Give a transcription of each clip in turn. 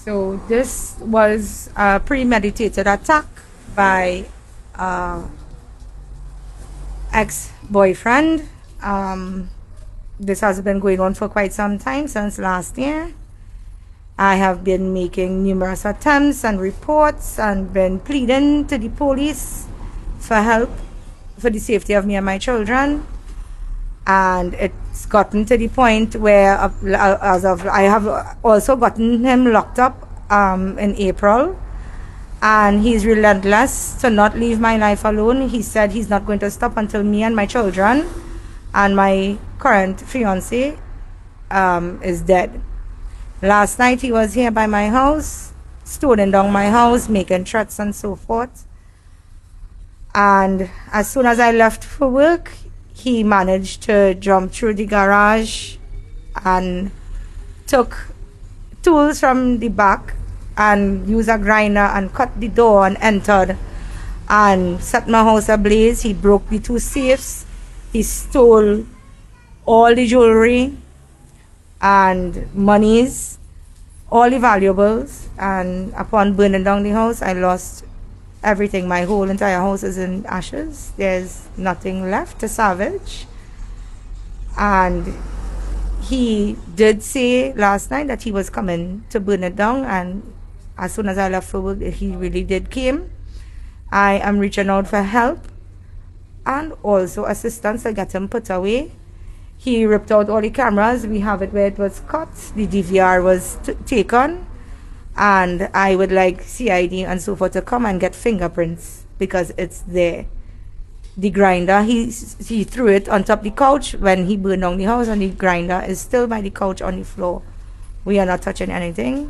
So this was a premeditated attack by ex-boyfriend. This has been going on for quite some time, since last year. I have been making numerous attempts and reports and been pleading to the police for help for the safety of me and my children. And it's gotten to the point where I have also gotten him locked up in April. And he's relentless to not leave my life alone. He said he's not going to stop until me and my children and my current fiance is dead. Last night he was here by my house, stoning down my house, making threats and so forth. And as soon as I left for work, he managed to jump through the garage and took tools from the back and used a grinder and cut the door and entered and set my house ablaze. He broke the 2 safes. He stole all the jewelry and monies, all the valuables. And upon burning down the house, I lost everything. My whole entire house is in ashes. There's nothing left to salvage. And he did say last night that he was coming to burn it down, and as soon as I left for work, he really did came. I am reaching out for help and also assistance to get him put away. He ripped out all the cameras. We have it where it was cut. The DVR was taken. And I would like CID and so forth to come and get fingerprints because it's there. The grinder, he threw it on top of the couch when he burned down the house, and the grinder is still by the couch on the floor. We are not touching anything.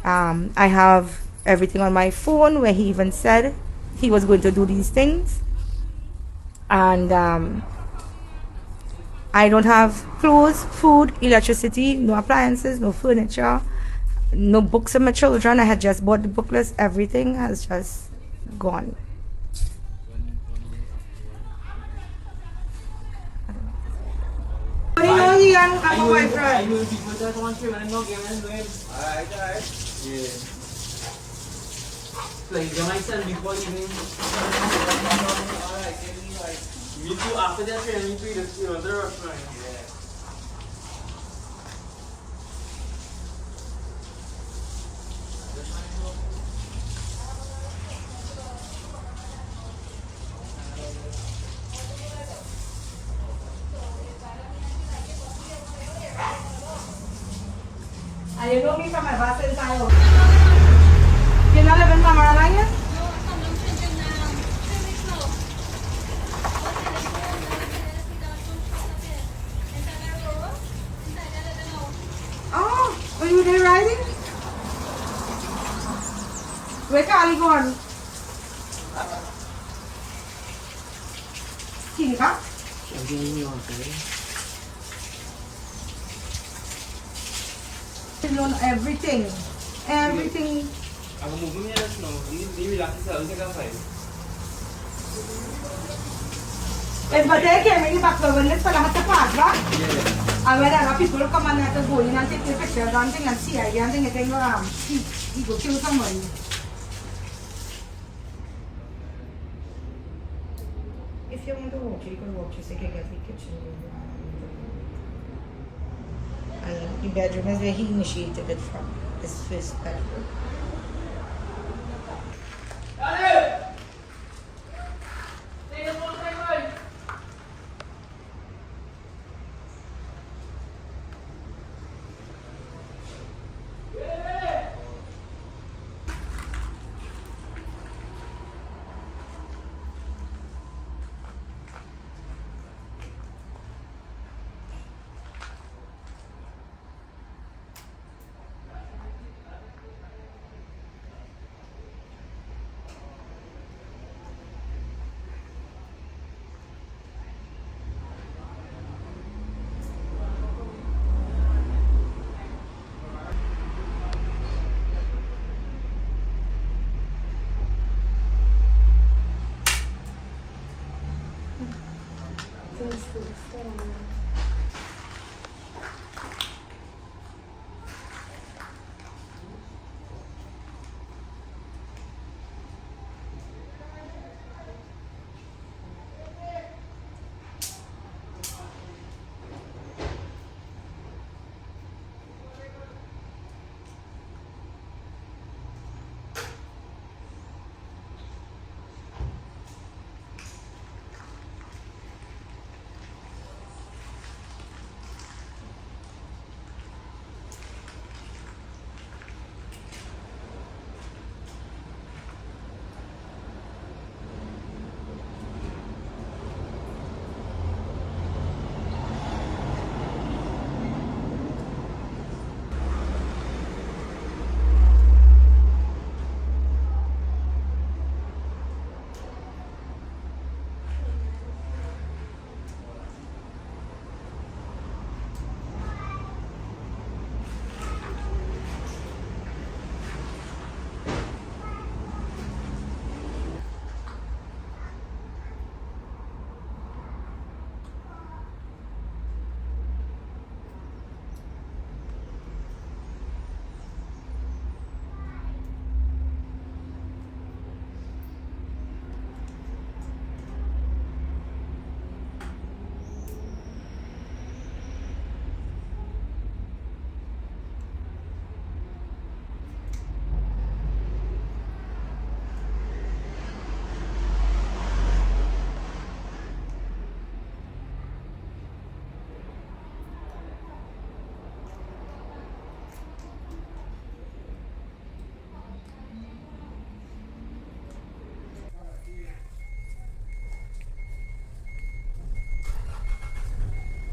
I have everything on my phone where he even said he was going to do these things. And I don't have clothes, food, electricity, no appliances, no furniture, no books of my children. I had just bought the book list. Everything has just gone. Like the myself before evening. Alright, me too. After that training, me too. The other restaurant. Yeah. You know me from my bus in Tayo. You're not living from Marala yet? Oh, were you there riding? Where Kali gone? Tika? On everything. Everything. Ako move niya na hindi relax sa ulit ka pa. But they came in back when let's put a part, right? Yeah. And when other people come and have to go in and take the picture and thing and see I and think he go kill somebody. If you want to walk, you can walk, you can get the kitchen. And the bedroom is where he initiated it from, his first bedroom.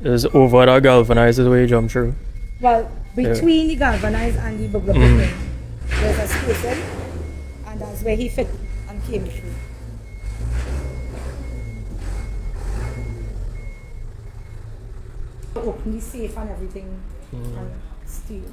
is over that galvanized is where he jumped through. Well, between the galvanized and the bugler picking, there's a spacing, and that's where he fit and came through. Open the safe and everything and steal.